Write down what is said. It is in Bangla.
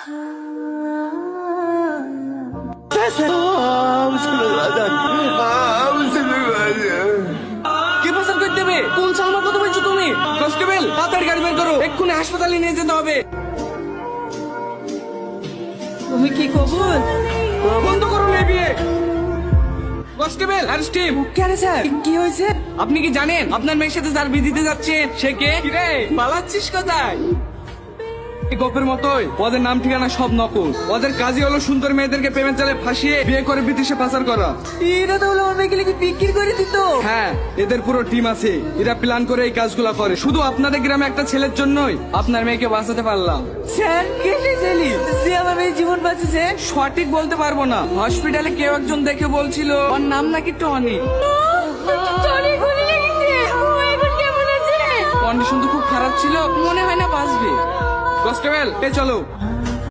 কে পাচার করে দেবে? কোন সালমার কথা বলছো তুমি? কনস্টেবল, তাড়াতাড়ি গাড়ি বের করো, এক্ষুনি হাসপাতালে নিয়ে যেতে হবে। তুমি কি কবুল? বন্ধ করুন এই বিয়ে। কনস্টেবল আর স্টিভ, কেন স্যার, কি হয়েছে? আপনি কি জানেন আপনার মেয়ের সাথে যার বিয়ে দিতে যাচ্ছে সে কে? কিরে, পালাচ্ছিস কোথায়? এই গল্পের মতোই ওদের নাম ঠিকানা সব নকল। ওদের কাজই হলো সুন্দর মেয়েদেরকে প্রেমের জালে ফাঁসিয়ে বিয়ে করে বিদেশে পাচার করা। এরা তো হলো আমার মেয়েকে লিখে বিক্রি করে দিত। হ্যাঁ, এদের পুরো টিম আছে, এরা প্ল্যান করে এই কাজগুলো করে। শুধু আপনাদের গ্রামে একটা ছেলের জন্যই আপনার মেয়েকে বাঁচাতে পারলাম। স্যার, কে সেই ছেলে যে আমার মেয়ের জীবন বাঁচিয়েছে? সঠিক বলতে পারবো না, হসপিটালে কেউ একজন দেখে বলছিল ওর নাম নাকি টনি। কন্ডিশন তো খুব খারাপ ছিল, মনে হয় না বাঁচবে। কনস্টেবল, চলো।